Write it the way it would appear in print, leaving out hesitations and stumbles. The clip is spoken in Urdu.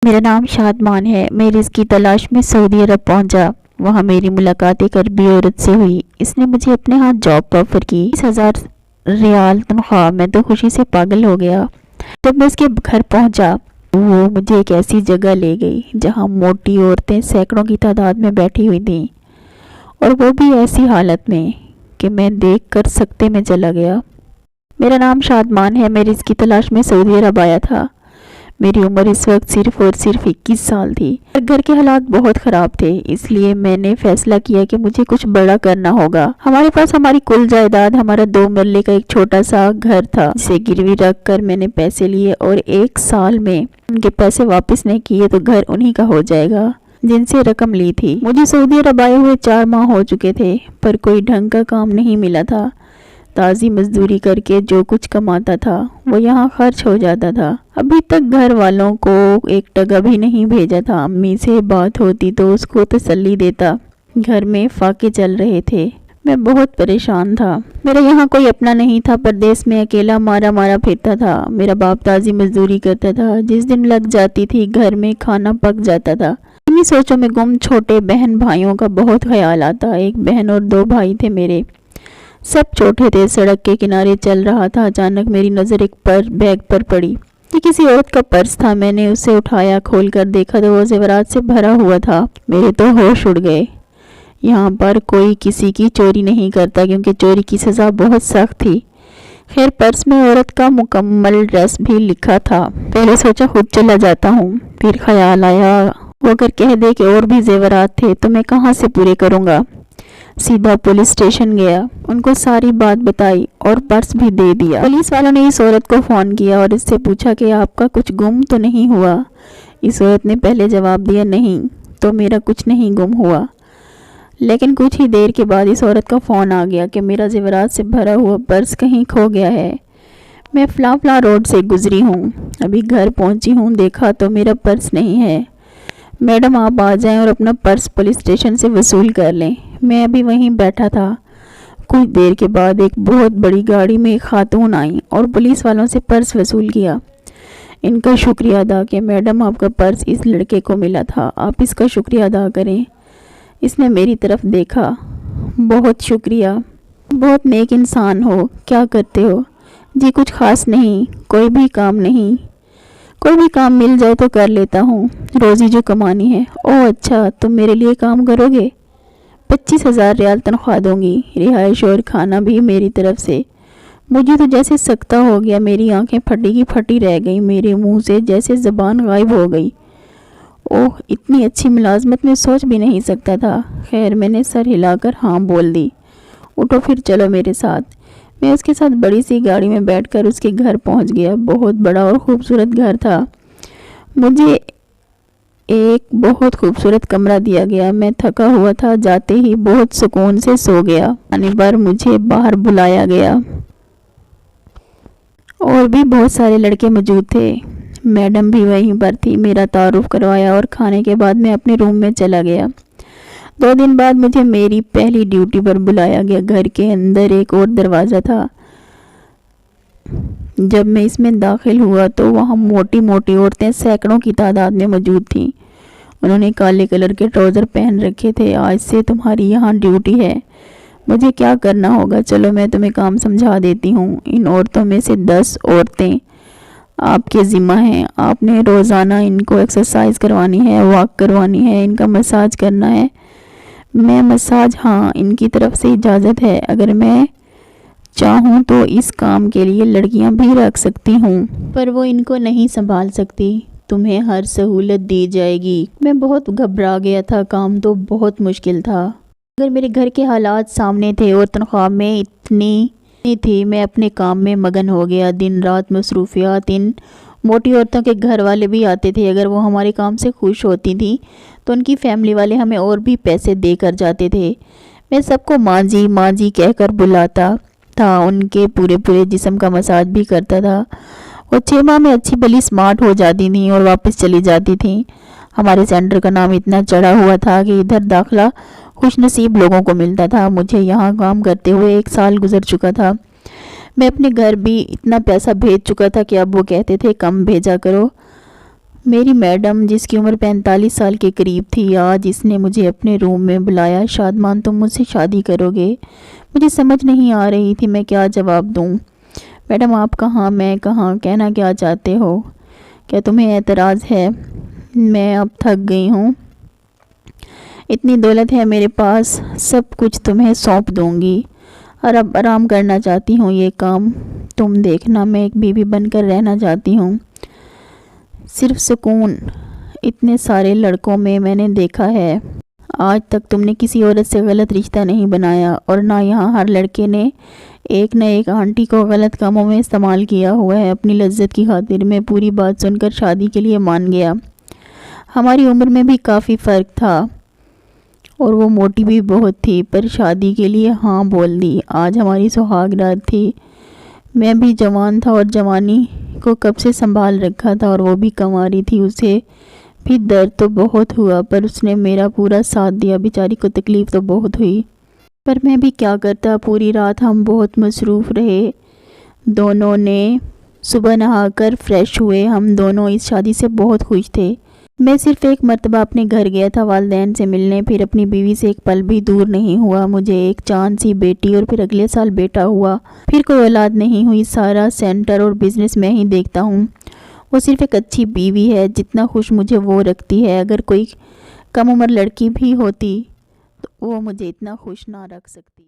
میرا نام شادمان ہے۔ میں رزق کی تلاش میں سعودی عرب پہنچا۔ وہاں میری ملاقات ایک عربی عورت سے ہوئی۔ اس نے مجھے اپنے ہاتھ جاب کا آفر کی، 20,000 ریال تنخواہ۔ میں تو خوشی سے پاگل ہو گیا۔ جب میں اس کے گھر پہنچا وہ مجھے ایک ایسی جگہ لے گئی جہاں موٹی عورتیں سینکڑوں کی تعداد میں بیٹھی ہوئی تھیں، اور وہ بھی ایسی حالت میں کہ میں دیکھ کر سکتے میں چلا گیا۔ میرا نام شادمان ہے۔ میں رزق کی تلاش میں سعودی عرب آیا تھا۔ میری عمر اس وقت صرف اور صرف 21 سال تھی۔ گھر کے حالات بہت خراب تھے، اس لیے میں نے فیصلہ کیا کہ مجھے کچھ بڑا کرنا ہوگا۔ ہمارے پاس ہماری کل جائیداد ہمارا 2 مرلے کا ایک چھوٹا سا گھر تھا، جسے گروی رکھ کر میں نے پیسے لیے، اور 1 سال میں ان کے پیسے واپس نہیں کیے تو گھر انہی کا ہو جائے گا جن سے رقم لی تھی۔ مجھے سعودی عرب آئے ہوئے 4 ماہ ہو چکے تھے، پر کوئی ڈھنگ کا کام نہیں ملا تھا۔ تازی مزدوری کر کے جو کچھ کماتا تھا وہ یہاں خرچ ہو جاتا تھا۔ ابھی تک گھر والوں کو 1 ٹکا بھی نہیں بھیجا تھا۔ امی سے بات ہوتی تو اس کو تسلی دیتا۔ گھر میں فاقے چل رہے تھے۔ میں بہت پریشان تھا۔ میرا یہاں کوئی اپنا نہیں تھا، پردیس میں اکیلا مارا پھرتا تھا۔ میرا باپ تازی مزدوری کرتا تھا، جس دن لگ جاتی تھی گھر میں کھانا پک جاتا تھا۔ انہی سوچوں میں گم چھوٹے بہن بھائیوں کا بہت خیال آتا۔ 1 بہن اور 2 بھائی تھے میرے، سب چھوٹے تھے۔ سڑک کے کنارے چل رہا تھا، اچانک میری نظر ایک بیگ پر پڑی۔ یہ کسی عورت کا پرس تھا۔ میں نے اسے اٹھایا، کھول کر دیکھا تو وہ زیورات سے بھرا ہوا تھا۔ میرے تو ہوش اڑ گئے۔ یہاں پر کوئی کسی کی چوری نہیں کرتا، کیونکہ چوری کی سزا بہت سخت تھی۔ خیر، پرس میں عورت کا مکمل ایڈریس بھی لکھا تھا۔ پہلے سوچا خود چلا جاتا ہوں، پھر خیال آیا وہ اگر کہہ دے کہ اور بھی زیورات تھے تو میں کہاں سے پورے کروں گا۔ سیدھا پولیس اسٹیشن گیا، ان کو ساری بات بتائی اور پرس بھی دے دیا۔ پولیس والوں نے اس عورت کو فون کیا اور اس سے پوچھا کہ آپ کا کچھ گم تو نہیں ہوا؟ اس عورت نے پہلے جواب دیا، نہیں تو میرا کچھ نہیں گم ہوا۔ لیکن کچھ ہی دیر کے بعد اس عورت کا فون آ گیا کہ میرا زیورات سے بھرا ہوا پرس کہیں کھو گیا ہے۔ میں فلاں روڈ سے گزری ہوں، ابھی گھر پہنچی ہوں، دیکھا تو میرا پرس نہیں ہے۔ میڈم آپ آ جائیں اور اپنا پرس پولیس اسٹیشن سے وصول کر لیں۔ میں ابھی وہیں بیٹھا تھا۔ کچھ دیر کے بعد ایک بہت بڑی گاڑی میں ایک خاتون آئی اور پولیس والوں سے پرس وصول کیا۔ ان کا شکریہ ادا کہ میڈم آپ کا پرس اس لڑکے کو ملا تھا، آپ اس کا شکریہ ادا کریں۔ اس نے میری طرف دیکھا، بہت شکریہ، بہت نیک انسان ہو، کیا کرتے ہو؟ جی کچھ خاص نہیں، کوئی بھی کام نہیں، کوئی بھی کام مل جائے تو کر لیتا ہوں، روزی جو کمانی ہے۔ اوہ اچھا، تم میرے لیے کام کرو گے؟ 25,000 ریال تنخواہ دوں گی، رہائش اور کھانا بھی میری طرف سے۔ مجھے تو جیسے سکتہ ہو گیا، میری آنکھیں پھٹی کی پھٹی رہ گئیں، میرے منہ سے جیسے زبان غائب ہو گئی۔ اوہ اتنی اچھی ملازمت میں سوچ بھی نہیں سکتا تھا۔ خیر میں نے سر ہلا کر ہاں بول دی۔ اٹھو پھر چلو میرے ساتھ۔ میں اس کے ساتھ بڑی سی گاڑی میں بیٹھ کر اس کے گھر پہنچ گیا۔ بہت بڑا اور خوبصورت گھر تھا۔ مجھے ایک بہت خوبصورت کمرہ دیا گیا۔ میں تھکا ہوا تھا، جاتے ہی بہت سکون سے سو گیا۔ آنے پر مجھے باہر بلایا گیا۔ اور بھی بہت سارے لڑکے موجود تھے، میڈم بھی وہیں پر تھی۔ میرا تعارف کروایا اور کھانے کے بعد میں اپنے روم میں چلا گیا۔ 2 دن بعد مجھے میری پہلی ڈیوٹی پر بلایا گیا۔ گھر کے اندر ایک اور دروازہ تھا۔ جب میں اس میں داخل ہوا تو وہاں موٹی موٹی عورتیں سینکڑوں کی تعداد میں موجود تھیں۔ انہوں نے کالے کلر کے ٹراؤزر پہن رکھے تھے۔ آج سے تمہاری یہاں ڈیوٹی ہے۔ مجھے کیا کرنا ہوگا؟ چلو میں تمہیں کام سمجھا دیتی ہوں۔ ان عورتوں میں سے 10 عورتیں آپ کے ذمہ ہیں۔ آپ نے روزانہ ان کو ایکسرسائز کروانی ہے، واک کروانی ہے، ان کا مساج کرنا ہے۔ میں مساج، ہاں ان کی طرف سے اجازت ہے، اگر میں چاہوں تو اس کام کے لیے لڑکیاں بھی رکھ سکتی ہوں، پر وہ ان کو نہیں سنبھال سکتی۔ تمہیں ہر سہولت دی جائے گی۔ میں بہت گھبرا گیا تھا، کام تو بہت مشکل تھا، اگر میرے گھر کے حالات سامنے تھے اور تنخواہ میں اتنی تھی۔ میں اپنے کام میں مگن ہو گیا، دن رات مصروفیات۔ ان موٹی عورتوں کے گھر والے بھی آتے تھے، اگر وہ ہمارے کام سے خوش ہوتی تھیں تو ان کی فیملی والے ہمیں اور بھی پیسے دے کر جاتے تھے۔ میں سب کو ماں جی ماں جی کہہ کر بلاتا تھا، ان کے پورے جسم کا مساج بھی کرتا تھا۔ وہ 6 ماہ میں اچھی بلی سمارٹ ہو جاتی تھیں اور واپس چلی جاتی تھیں۔ ہمارے سینٹر کا نام اتنا چڑھا ہوا تھا کہ ادھر داخلہ خوش نصیب لوگوں کو ملتا تھا۔ مجھے یہاں کام کرتے ہوئے 1 سال گزر چکا تھا۔ میں اپنے گھر بھی اتنا پیسہ بھیج چکا تھا کہ اب وہ کہتے تھے کم بھیجا کرو۔ میری میڈم جس کی عمر 45 سال کے قریب تھی، آج اس نے مجھے اپنے روم میں بلایا۔ شادمان تم مجھ سے شادی کرو گے؟ مجھے سمجھ نہیں آ رہی تھی میں کیا جواب دوں۔ میڈم آپ کہاں میں کہاں، کہنا کیا چاہتے ہو؟ کیا تمہیں اعتراض ہے؟ میں اب تھک گئی ہوں، اتنی دولت ہے میرے پاس، سب کچھ تمہیں سونپ دوں گی، اور اب آرام کرنا چاہتی ہوں۔ یہ کام تم دیکھنا، میں ایک بیوی بن کر رہنا چاہتی ہوں، صرف سکون۔ اتنے سارے لڑکوں میں نے دیکھا ہے، آج تک تم نے کسی عورت سے غلط رشتہ نہیں بنایا، اور نہ یہاں ہر لڑکے نے ایک نہ ایک آنٹی کو غلط کاموں میں استعمال کیا ہوا ہے۔ اپنی لذت کی خاطر میں پوری بات سن کر شادی کے لیے مان گیا۔ ہماری عمر میں بھی کافی فرق تھا اور وہ موٹی بھی بہت تھی، پر شادی کے لیے ہاں بول دی۔ آج ہماری سہاگ رات تھی، میں بھی جوان تھا اور جوانی کو کب سے سنبھال رکھا تھا، اور وہ بھی کنواری تھی۔ اسے بھی درد تو بہت ہوا، پر اس نے میرا پورا ساتھ دیا۔ بیچاری کو تکلیف تو بہت ہوئی، پر میں بھی کیا کرتا۔ پوری رات ہم بہت مصروف رہے، دونوں نے صبح نہا کر فریش ہوئے۔ ہم دونوں اس شادی سے بہت خوش تھے۔ میں صرف ایک مرتبہ اپنے گھر گیا تھا والدین سے ملنے، پھر اپنی بیوی سے ایک پل بھی دور نہیں ہوا۔ مجھے ایک چاند سی بیٹی اور پھر اگلے سال بیٹا ہوا، پھر کوئی اولاد نہیں ہوئی۔ سارا سینٹر اور بزنس میں ہی دیکھتا ہوں۔ وہ صرف ایک اچھی بیوی ہے، جتنا خوش مجھے وہ رکھتی ہے۔ اگر کوئی کم عمر لڑکی بھی ہوتی تو وہ مجھے اتنا خوش نہ رکھ سکتی۔